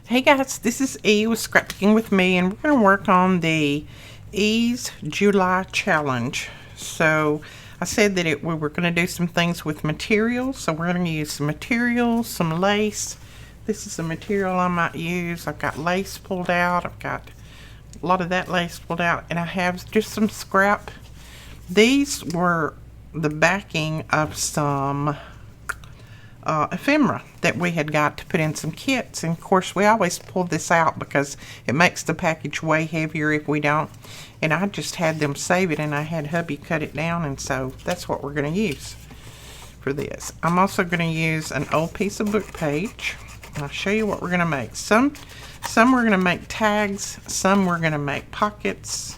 Hey guys, this is E with Scrapbooking with me, and we're going to work on the E's July challenge. So I said that we were going to do some things with materials, so we're going to use some materials, some lace. This is the material I might use. I've got lace pulled out. I've got a lot of that lace pulled out, and I have just some scrap. These were the backing of some ephemera that we had got to put in some kits, and of course we always pull this out because it makes the package way heavier if we don't, and I just had them save it, and I had hubby cut it down, and so that's what we're going to use for this. I'm also going to use an old piece of book page. I'll show you what we're going to make. Some we're going to make tags, some we're going to make pockets,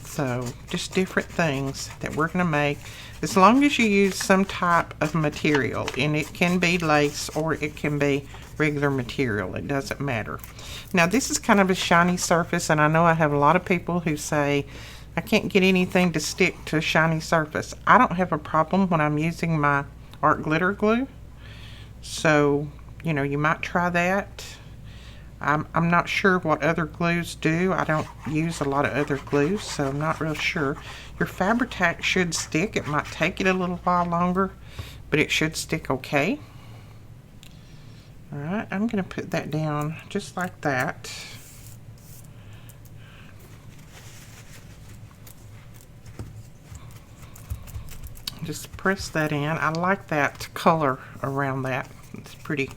so just different things that we're going to make, as long as you use some type of material, and it can be lace or it can be regular material. It doesn't matter. Now this is kind of a shiny surface, and I know I have a lot of people who say I can't get anything to stick to a shiny surface. I don't have a problem when I'm using my art glitter glue, so you know, you might try that. I'm not sure what other glues do. I don't use a lot of other glues, so I'm not real sure. Your Fabri-Tac should stick. It might take it a little while longer, but it should stick okay. Alright, I'm going to put that down just like that. Just press that in. I like that color around that. It's pretty.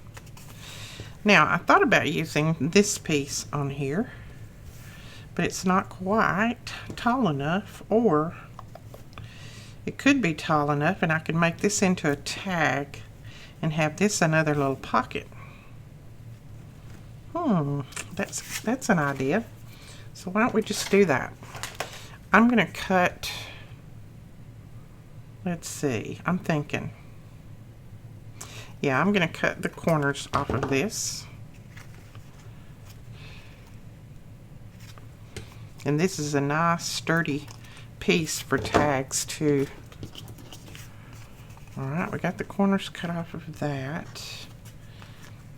Now, I thought about using this piece on here, but it's not quite tall enough, or it could be tall enough, and I could make this into a tag and have this another little pocket. That's an idea. So why don't we just do that? I'm going to cut, let's see, I'm thinking. Yeah, I'm going to cut the corners off of this. And this is a nice sturdy piece for tags too. Alright, we got the corners cut off of that.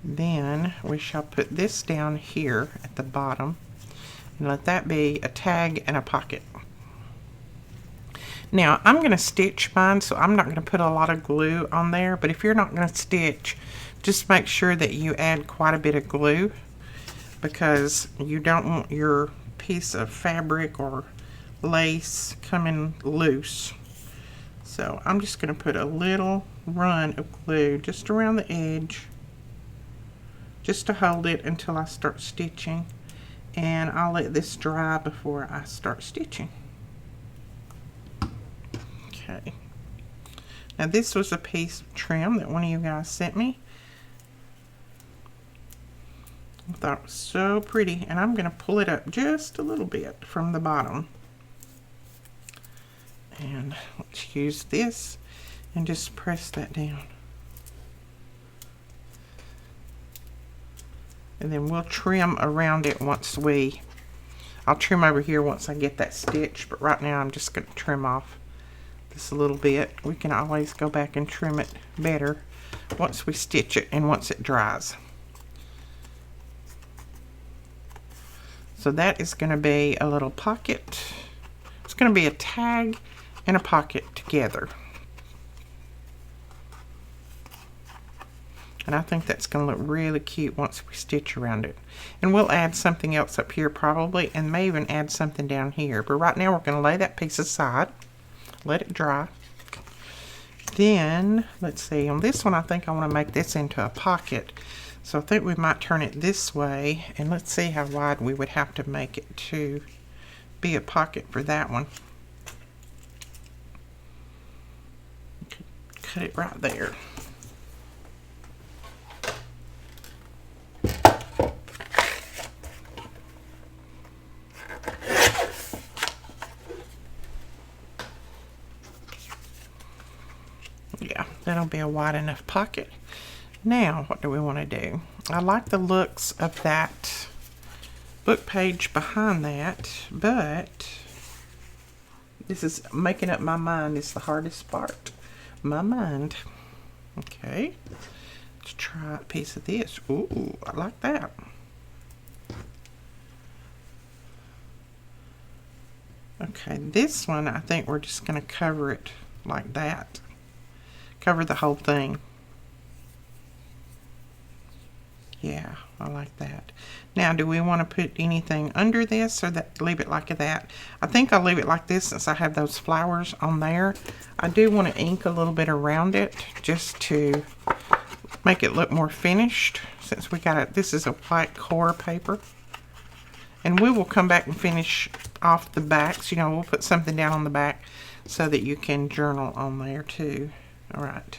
Then we shall put this down here at the bottom and let that be a tag and a pocket. Now, I'm going to stitch mine, so I'm not going to put a lot of glue on there, but if you're not going to stitch, just make sure that you add quite a bit of glue, because you don't want your piece of fabric or lace coming loose. So I'm just going to put a little run of glue just around the edge, just to hold it until I start stitching, and I'll let this dry before I start stitching. Okay. Now this was a piece of trim that one of you guys sent me. I thought it was so pretty, and I'm going to pull it up just a little bit from the bottom. And let's use this and just press that down. And then we'll trim around it once I'll trim over here once I get that stitch, but right now I'm just going to trim off this a little bit. We can always go back and trim it better once we stitch it and once it dries. So that is going to be a little pocket. It's going to be a tag and a pocket together. And I think that's going to look really cute once we stitch around it. And we'll add something else up here probably, and may even add something down here. But right now we're going to lay that piece aside. Let it dry. Then, let's see, on this one I think I want to make this into a pocket. So I think we might turn it this way, and let's see how wide we would have to make it to be a pocket for that one. Cut it right there. Yeah, that'll be a wide enough pocket. Now, what do we want to do? I like the looks of that book page behind that, but this is making up my mind is the hardest part. My mind. Okay. Let's try a piece of this. Ooh, I like that. Okay, this one I think we're just going to cover it like that. Cover the whole thing. Yeah, I like that. Now, do we want to put anything under this or leave it like that? I think I'll leave it like this since I have those flowers on there. I do want to ink a little bit around it just to make it look more finished since we got it. This is a white core paper. And we will come back and finish off the backs. You know, we'll put something down on the back so that you can journal on there too. All right.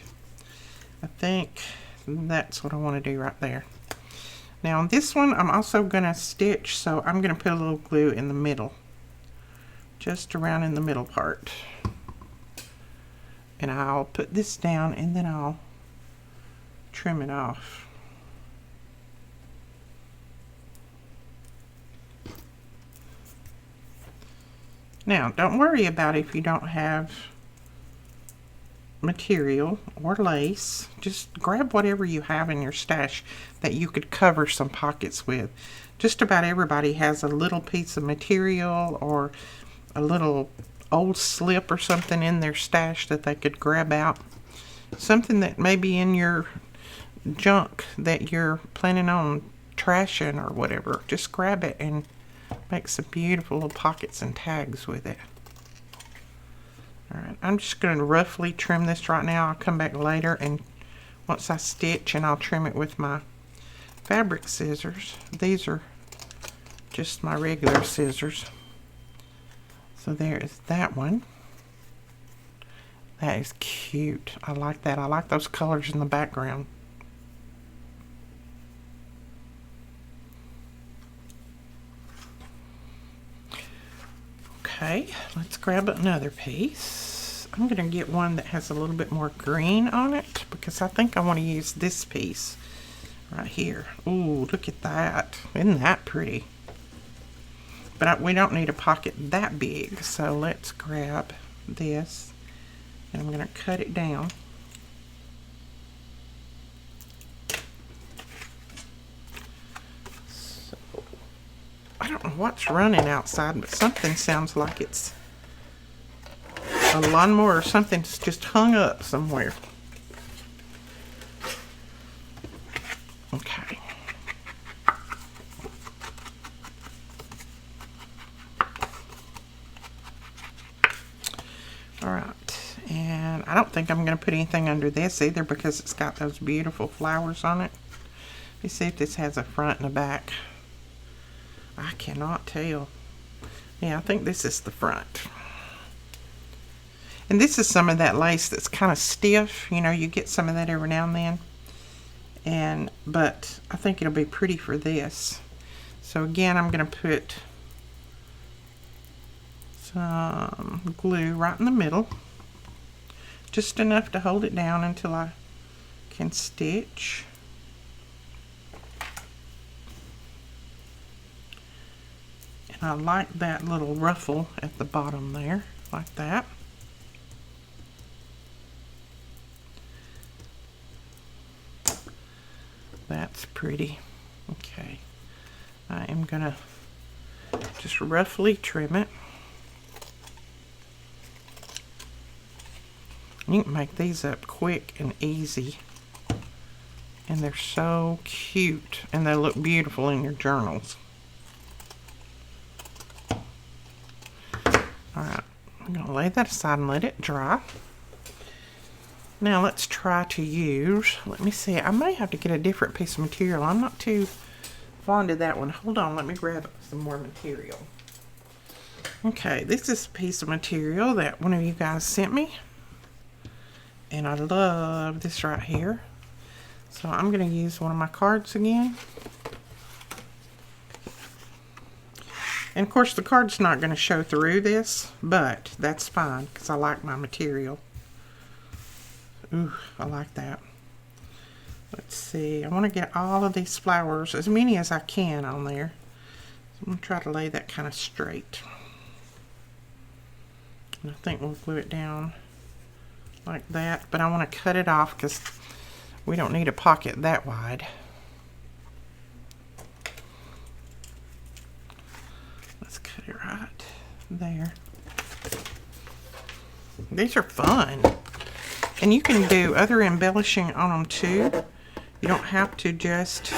I think that's what I want to do right there. Now on this one, I'm also going to stitch, so I'm going to put a little glue in the middle. Just around in the middle part. And I'll put this down and then I'll trim it off. Now, don't worry about if you don't have material or lace. Just grab whatever you have in your stash that you could cover some pockets with. Just about everybody has a little piece of material or a little old slip or something in their stash that they could grab out. Something that may be in your junk that you're planning on trashing or whatever. Just grab it and make some beautiful little pockets and tags with it. Alright, I'm just going to roughly trim this right now. I'll come back later and once I stitch, and I'll trim it with my fabric scissors. These are just my regular scissors. So there is that one. That is cute. I like that. I like those colors in the background. Okay, let's grab another piece. I'm going to get one that has a little bit more green on it because I think I want to use this piece right here. Ooh, look at that. Isn't that pretty? But we don't need a pocket that big, so let's grab this and I'm going to cut it down. So, I don't know what's running outside, but something sounds like it's a lawnmower or something's just hung up somewhere. Okay. Alright, and I don't think I'm going to put anything under this either because it's got those beautiful flowers on it. Let me see if this has a front and a back. I cannot tell. Yeah, I think this is the front. And this is some of that lace that's kind of stiff. You know, you get some of that every now and then. But I think it'll be pretty for this. So again, I'm going to put some glue right in the middle. Just enough to hold it down until I can stitch. And I like that little ruffle at the bottom there, like that. That's pretty. Okay, I am gonna just roughly trim it. You can make these up quick and easy, and they're so cute, and they look beautiful in your journals. Alright, I'm gonna lay that aside and let it dry. Now let's try to use, let me see, I may have to get a different piece of material. I'm not too fond of that one. Hold on, let me grab some more material. Okay, this is a piece of material that one of you guys sent me. And I love this right here. So I'm going to use one of my cards again. And of course the card's not going to show through this, but that's fine because I like my material. Ooh, I like that. Let's see, I want to get all of these flowers, as many as I can on there. So I'm going to try to lay that kind of straight. And I think we'll glue it down like that, but I want to cut it off because we don't need a pocket that wide. Let's cut it right there. These are fun. And you can do other embellishing on them too. You don't have to just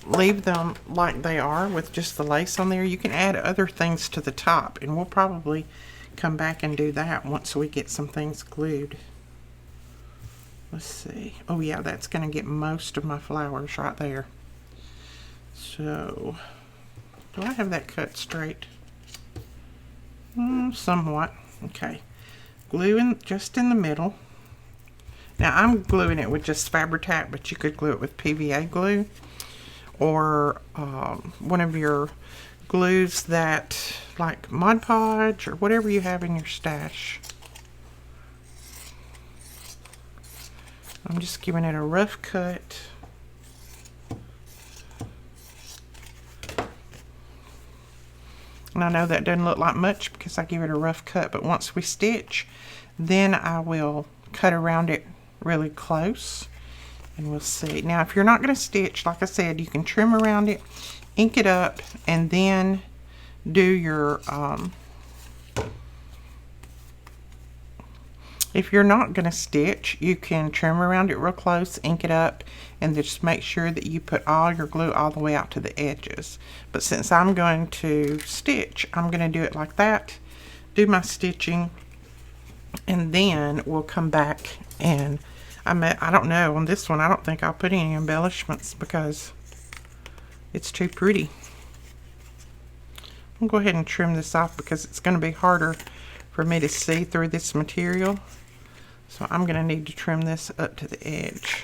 leave them like they are with just the lace on there. You can add other things to the top, and we'll probably come back and do that once we get some things glued. Let's see. Oh yeah, that's going to get most of my flowers right there. So, do I have that cut straight? Somewhat. Okay. Glue in just in the middle. Now I'm gluing it with just Fabri-Tac, but you could glue it with PVA glue or one of your glues that, like Mod Podge or whatever you have in your stash. I'm just giving it a rough cut. And I know that doesn't look like much because I give it a rough cut, but once we stitch, then I will cut around it really close, and we'll see. Now, if you're not going to stitch, like I said, you can trim around it, ink it up, and then do your, if you're not going to stitch, you can trim around it real close, ink it up, and just make sure that you put all your glue all the way out to the edges. But since I'm going to stitch, I'm going to do it like that, do my stitching, and then we'll come back and I don't know, on this one I don't think I'll put any embellishments because it's too pretty. I'll go ahead and trim this off because it's going to be harder for me to see through this material. So I'm going to need to trim this up to the edge.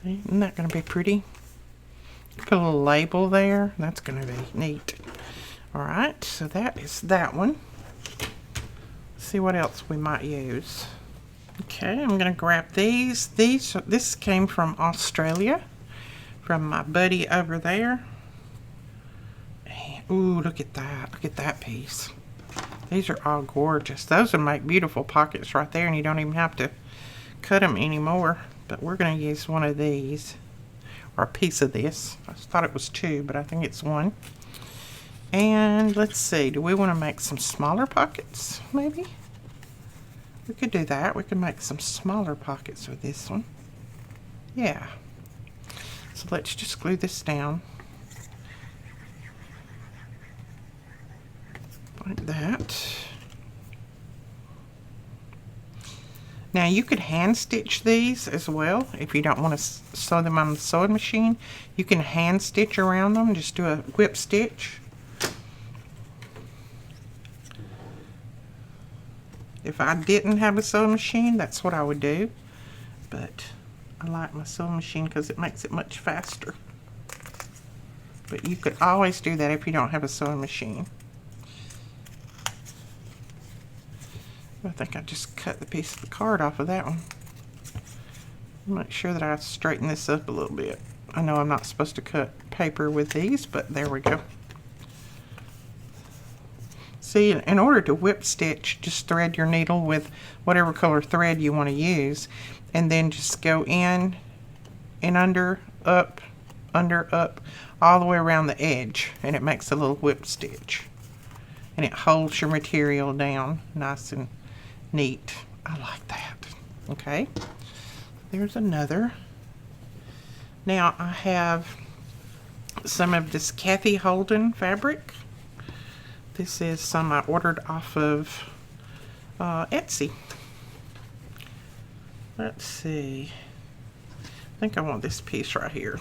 See, isn't that going to be pretty? Put a little label there. That's going to be neat. Alright, so that is that one. Let's see what else we might use. Okay, I'm going to grab these. This came from Australia, from my buddy over there. Ooh, look at that. Look at that piece. These are all gorgeous. Those would make beautiful pockets right there, and you don't even have to cut them anymore. But we're going to use one of these, or a piece of this. I thought it was two, but I think it's one. And let's see, do we want to make some smaller pockets, maybe? We could do that. We could make some smaller pockets with this one. Yeah. So let's just glue this down. Like that. Now you could hand stitch these as well if you don't want to sew them on the sewing machine. You can hand stitch around them, just do a whip stitch. If I didn't have a sewing machine, that's what I would do. But I like my sewing machine because it makes it much faster. But you could always do that if you don't have a sewing machine. I think I just cut the piece of the card off of that one. Make sure that I straighten this up a little bit. I know I'm not supposed to cut paper with these, but there we go. See, in order to whip stitch, just thread your needle with whatever color thread you want to use, and then just go in and under, up, all the way around the edge, and it makes a little whip stitch. And it holds your material down nice and neat. I like that. Okay, there's another. Now I have some of this Kathy Holden fabric. This is some I ordered off of Etsy. Let's see. I think I want this piece right here.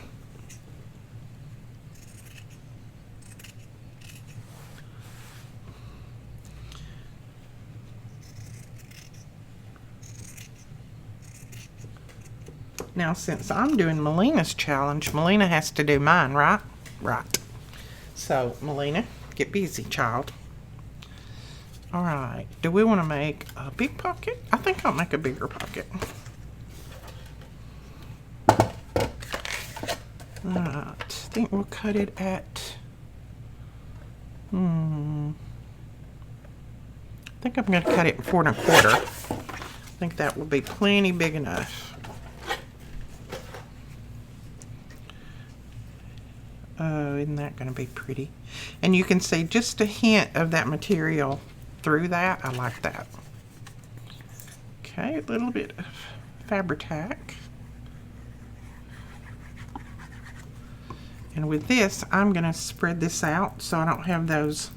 Now, since I'm doing Melina's challenge, Melina has to do mine, right? Right. So, Melina, get busy, child. Alright, do we want to make a big pocket? I think I'll make a bigger pocket. Alright, I think we'll cut it at... I think I'm going to cut it in 4 1/4. I think that will be plenty big enough. Oh, isn't that going to be pretty? And you can see just a hint of that material through that. I like that. Okay, a little bit of Fabri-Tac. And with this, I'm going to spread this out so I don't have those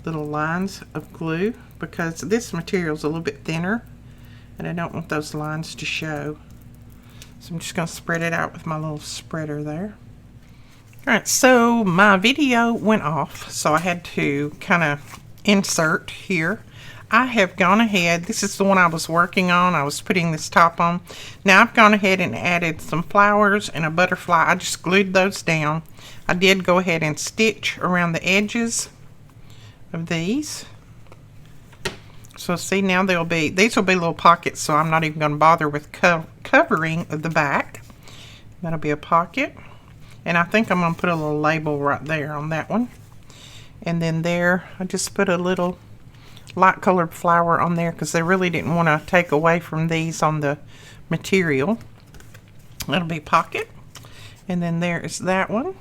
little lines of glue, because this material is a little bit thinner and I don't want those lines to show. So I'm just going to spread it out with my little spreader there. Alright, so my video went off, so I had to kind of insert here. I have gone ahead, this is the one I was working on, I was putting this top on. Now I've gone ahead and added some flowers and a butterfly. I just glued those down. I did go ahead and stitch around the edges of these. So see, now these will be little pockets, so I'm not even going to bother with covering the back. That'll be a pocket. And I think I'm going to put a little label right there on that one. And then there, I just put a little light colored flower on there because they really didn't want to take away from these on the material. That'll be pocket. And then there is that one.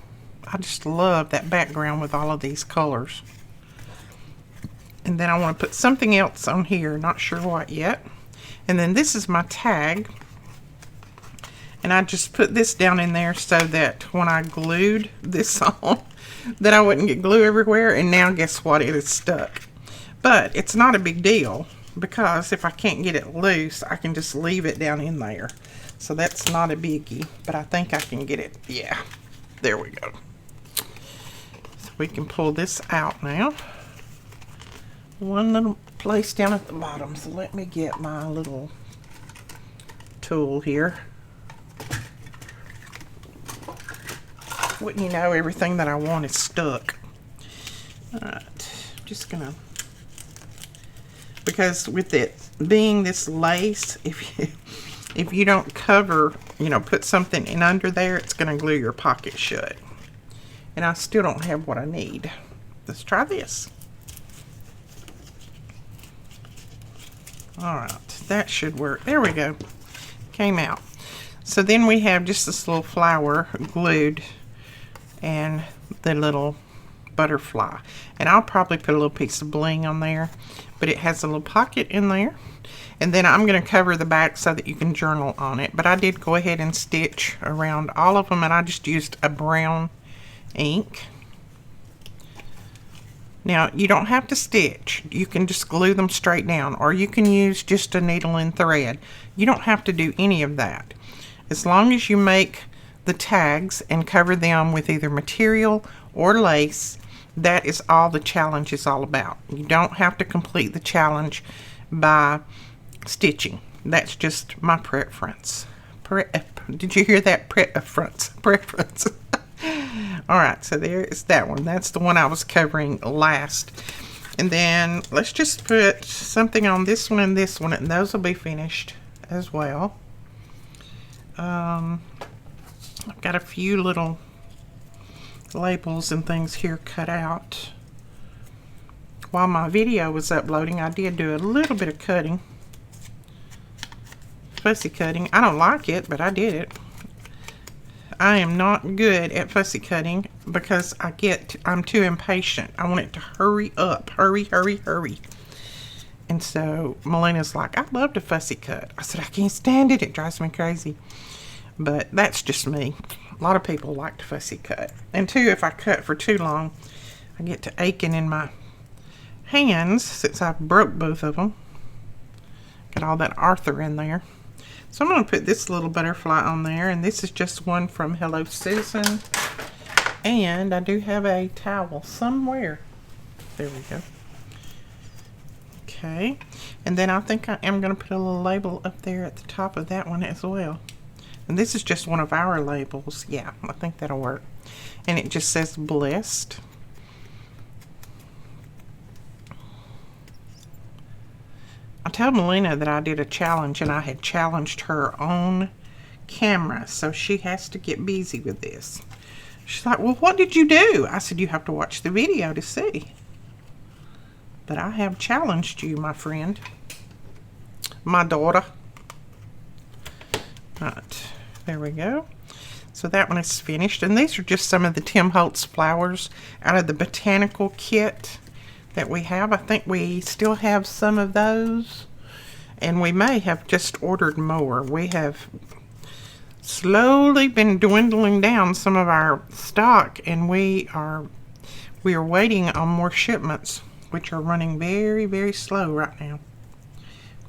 I just love that background with all of these colors. And then I want to put something else on here, not sure what yet. And then this is my tag. And I just put this down in there so that when I glued this on, that I wouldn't get glue everywhere. And now guess what? It is stuck. But it's not a big deal, because if I can't get it loose, I can just leave it down in there. So that's not a biggie, but I think I can get it. Yeah, there we go. So we can pull this out now. One little place down at the bottom. So let me get my little tool here. Wouldn't you know, everything that I want is stuck. Alright, just gonna, because with it being this lace, if you don't cover, you know, put something in under there, it's gonna glue your pocket shut. And I still don't have what I need. Let's try this. Alright, that should work. There we go. Came out. So then we have just this little flower glued and the little butterfly. And I'll probably put a little piece of bling on there, but it has a little pocket in there. And then I'm going to cover the back so that you can journal on it. But I did go ahead and stitch around all of them, and I just used a brown ink. Now, you don't have to stitch. You can just glue them straight down, or you can use just a needle and thread. You don't have to do any of that. As long as you make the tags and cover them with either material or lace, that is all the challenge is all about. You don't have to complete the challenge by stitching. That's just my preference. Did you hear that? Preference. Alright, so there is that one. That's the one I was covering last. And then let's just put something on this one and this one, and those will be finished as well. I've got a few little labels and things here cut out. While my video was uploading, I did do a little bit of cutting. Fussy cutting. I don't like it, but I did it. I am not good at fussy cutting because I'm too impatient. I want it to hurry up. Hurry. And so Melina's like, I love to fussy cut. I said, I can't stand it. It drives me crazy. But that's just me. A lot of people like to fussy cut. And too, if I cut for too long, I get to aching in my hands since I broke both of them. Got all that Arthur in there. So I'm going to put this little butterfly on there, and this is just one from Hello Susan. And I do have a towel somewhere. There we go. Okay, and then I think I am going to put a little label up there at the top of that one as well. And this is just one of our labels. Yeah, I think that'll work. And it just says blessed. I told Melina that I did a challenge, and I had challenged her on camera, so she has to get busy with this. She's like, well, what did you do? I said, you have to watch the video to see. But I have challenged you, my friend. My daughter. Right, there we go. So that one is finished. And these are just some of the Tim Holtz flowers out of the botanical kit that we have. I think we still have some of those. And we may have just ordered more. We have slowly been dwindling down some of our stock, and we are waiting on more shipments, which are running very, very slow right now.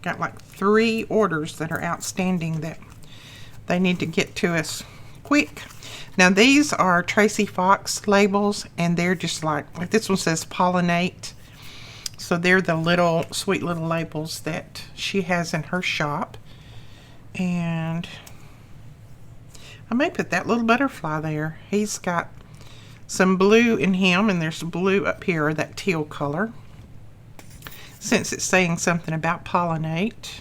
Got like 3 orders that are outstanding that they need to get to us quick. Now these are Tracy Fox labels, and they're just like this one says pollinate. So they're the little sweet little labels that she has in her shop. And I may put that little butterfly there. He's got some blue in him, and there's blue up here, that teal color, since it's saying something about pollinate.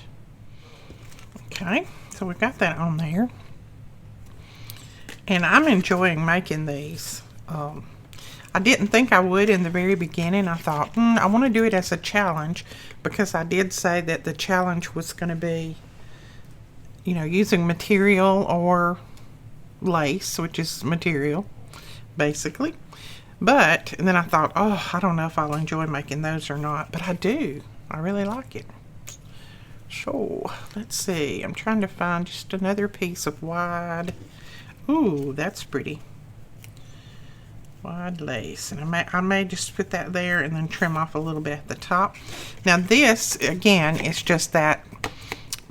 Okay, so we've got that on there. And I'm enjoying making these. I didn't think I would in the very beginning. I thought, I want to do it as a challenge, because I did say that the challenge was going to be, you know, using material or lace, which is material, basically. But, and then I thought, oh, I don't know if I'll enjoy making those or not, but I do. I really like it. So, let's see. I'm trying to find just another piece of wide. Ooh, that's pretty. Wide lace. And I may just put that there and then trim off a little bit at the top. Now this, again, is just that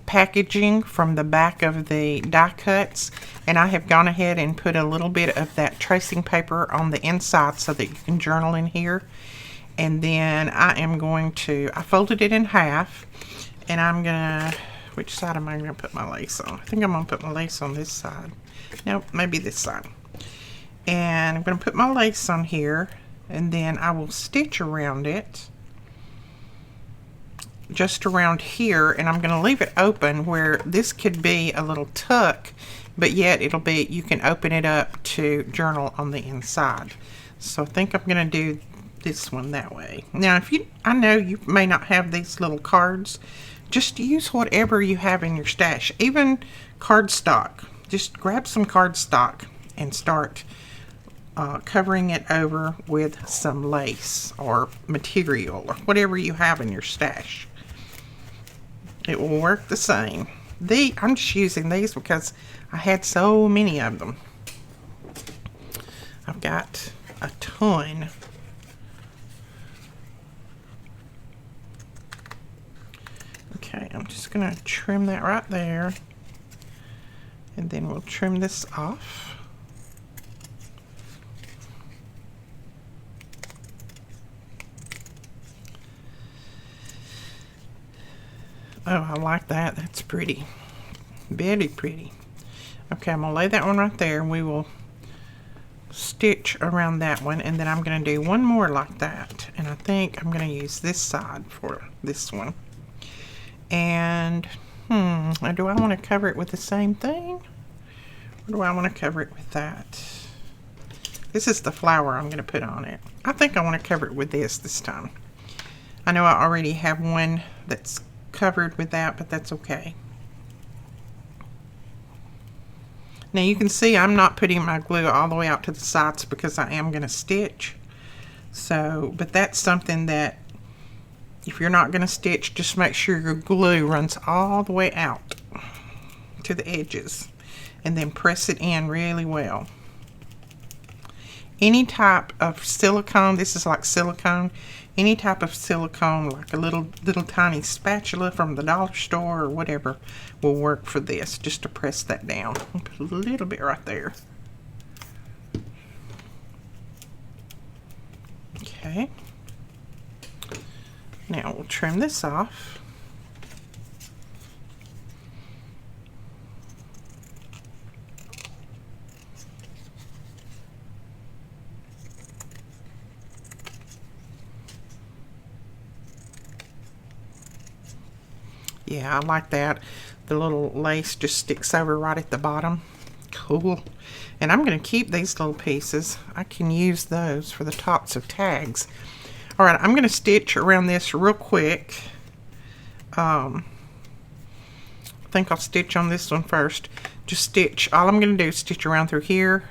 packaging from the back of the die cuts. And I have gone ahead and put a little bit of that tracing paper on the inside so that you can journal in here. And then I am going to, I folded it in half. And I'm going to, which side am I going to put my lace on? I think I'm going to put my lace on this side. Nope, maybe this side. And I'm going to put my lace on here, and then I will stitch around it, just around here, and I'm going to leave it open where this could be a little tuck, but yet it'll be, you can open it up to journal on the inside. So I think I'm going to do this one that way. Now, I know you may not have these little cards. Just use whatever you have in your stash, even cardstock. Just grab some cardstock and start covering it over with some lace or material or whatever you have in your stash. It will work the same. I'm just using these because I had so many of them. I've got a ton. Okay, I'm just going to trim that right there. And then we'll trim this off. Oh, I like that. That's pretty. Very pretty. Okay, I'm going to lay that one right there, and we will stitch around that one. And then I'm going to do one more like that. And I think I'm going to use this side for this one. And do I want to cover it with the same thing? Or do I want to cover it with that? This is the flower I'm going to put on it. I think I want to cover it with this time. I know I already have one that's covered with that, but that's okay. Now you can see I'm not putting my glue all the way out to the sides because I am going to stitch. So, but that's something that if you're not going to stitch, just make sure your glue runs all the way out to the edges, and then press it in really well. Any type of silicone, this is like silicone, any type of silicone, like a little tiny spatula from the dollar store or whatever, will work for this, just to press that down. I'll put a little bit right there. Okay. Now we'll trim this off. Yeah, I like that. The little lace just sticks over right at the bottom. Cool. And I'm going to keep these little pieces. I can use those for the tops of tags. All right, I'm going to stitch around this real quick. I think I'll stitch on this one first. just stitch. All I'm going to do is stitch around through here,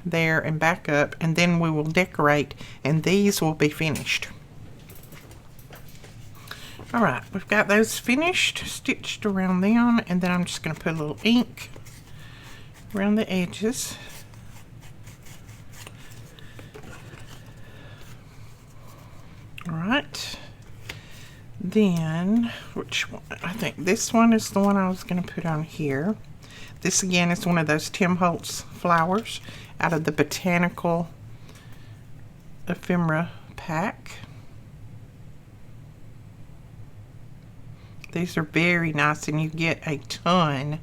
there, and back up, and then we will decorate, and these will be finished. Alright, we've got those finished, stitched around them, and then I'm just going to put a little ink around the edges. Alright, then, which one? I think this one is the one I was going to put on here. This again is one of those Tim Holtz flowers out of the Botanical Ephemera pack. These are very nice, and you get a ton.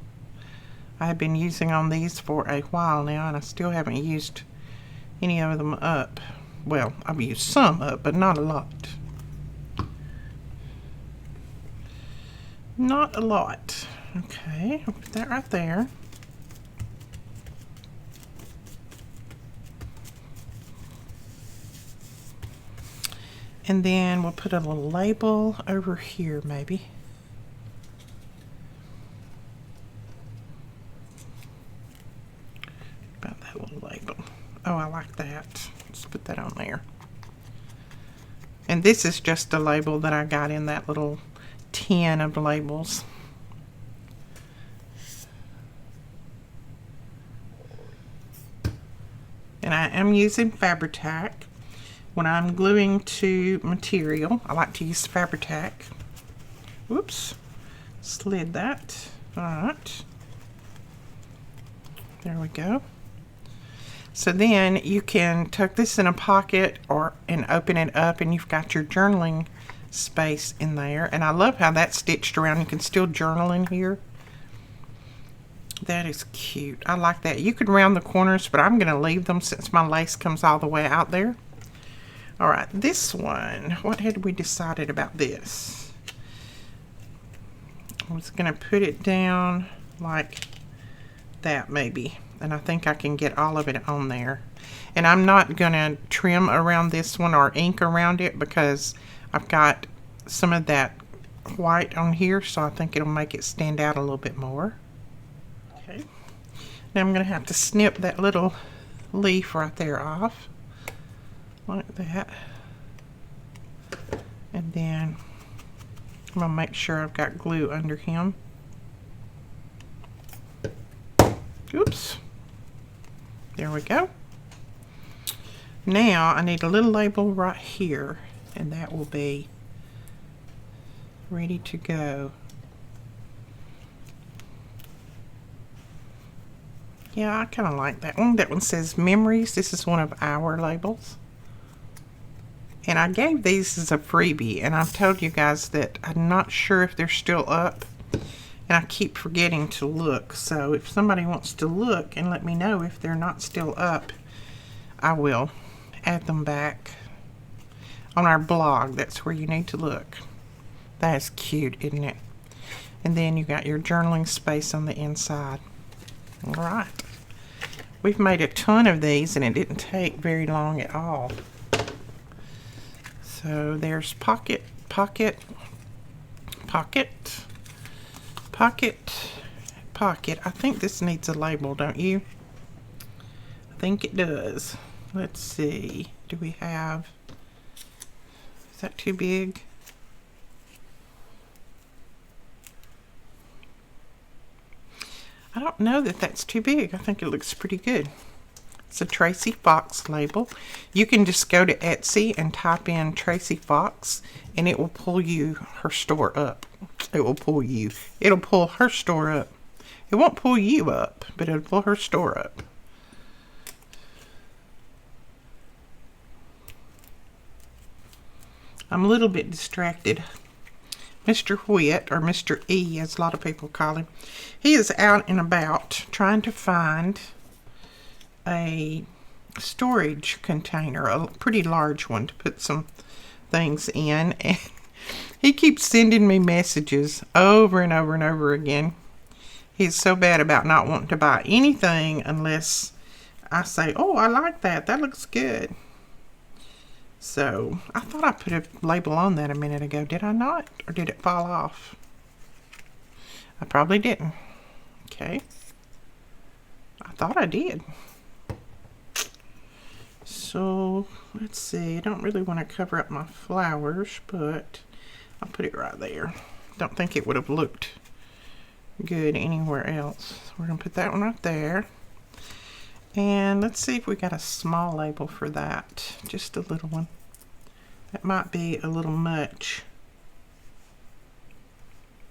I've been using on these for a while now, and I still haven't used any of them up. Well, I've used some up, but not a lot. Not a lot. Okay, I'll put that right there. And then we'll put a little label over here, maybe. About that little label. Oh, I like that. Let's put that on there. And this is just a label that I got in that little tin of labels. And I am using Fabri-Tac. When I'm gluing to material, I like to use Fabri-Tac. Whoops, slid that. All right, there we go. So then you can tuck this in a pocket and open it up, and you've got your journaling space in there. And I love how that's stitched around. You can still journal in here. That is cute. I like that. You could round the corners, but I'm going to leave them since my lace comes all the way out there. All right, this one, what had we decided about this? I was going to put it down like that maybe, and I think I can get all of it on there. And I'm not going to trim around this one or ink around it because I've got some of that white on here, so I think it'll make it stand out a little bit more. Okay, now I'm going to have to snip that little leaf right there off, like that. And then I'm going to make sure I've got glue under him. Oops. There we go. Now I need a little label right here, and that will be ready to go. Yeah, I kind of like that one. That one says memories. This is one of our labels. And I gave these as a freebie, and I've told you guys that I'm not sure if they're still up, and I keep forgetting to look. So if somebody wants to look and let me know if they're not still up, I will add them back on our blog. That's where you need to look. That is cute, isn't it? And then you got your journaling space on the inside. All right. We've made a ton of these, and it didn't take very long at all. So there's pocket, pocket, pocket, pocket, pocket. I think this needs a label, don't you? I think it does. Let's see. Do we have... Is that too big? I don't know that that's too big. I think it looks pretty good. It's a Tracy Fox label. You can just go to Etsy and type in Tracy Fox, and it will pull you her store up. It will pull you. It'll pull her store up. It won't pull you up, but it'll pull her store up. I'm a little bit distracted. Mr. Whit, or Mr. E, as a lot of people call him, he is out and about trying to find a storage container, a pretty large one, to put some things in. And he keeps sending me messages over and over and over again. He's so bad about not wanting to buy anything unless I say, oh, I like that. That looks good. So, I thought I put a label on that a minute ago. Did I not? Or did it fall off? I probably didn't. Okay. I thought I did. So let's see, I don't really want to cover up my flowers, but I'll put it right there. Don't think it would have looked good anywhere else. We're gonna put that one right there. And let's see if we got a small label for that. Just a little one. That might be a little much.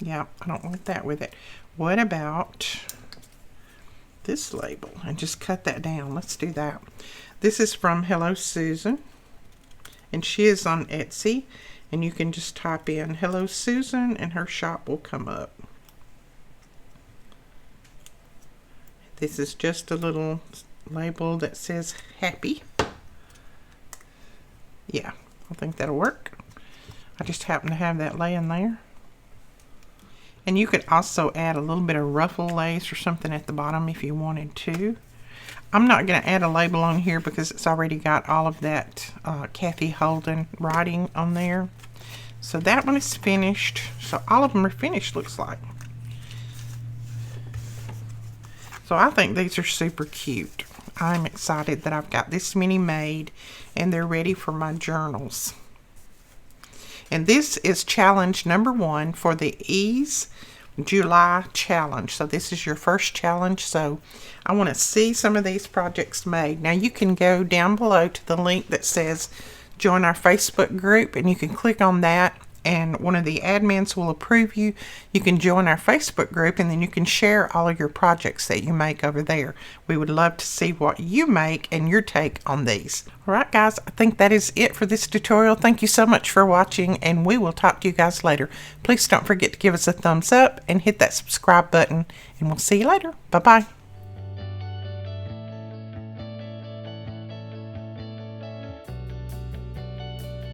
Yeah, I don't want that with it. What about this label? And just cut that down. Let's do that. This is from Hello Susan, and she is on Etsy, and you can just type in Hello Susan and her shop will come up. This is just a little label that says happy. Yeah, I think that'll work. I just happen to have that laying there. And you could also add a little bit of ruffle lace or something at the bottom if you wanted to. I'm not going to add a label on here because it's already got all of that Kathy Holden writing on there. So that one is finished. So all of them are finished, looks like. So I think these are super cute. I'm excited that I've got this many made and they're ready for my journals. And this is challenge number 1 for the Ease July challenge. So this is your first challenge. So I want to see some of these projects made. Now you can go down below to the link that says join our Facebook group, and you can click on that and one of the admins will approve you. You can join our Facebook group, and then you can share all of your projects that you make over there. We would love to see what you make and your take on these. All right, guys, I think that is it for this tutorial. Thank you so much for watching, and we will talk to you guys later. Please don't forget to give us a thumbs up and hit that subscribe button, and we'll see you later. Bye-bye.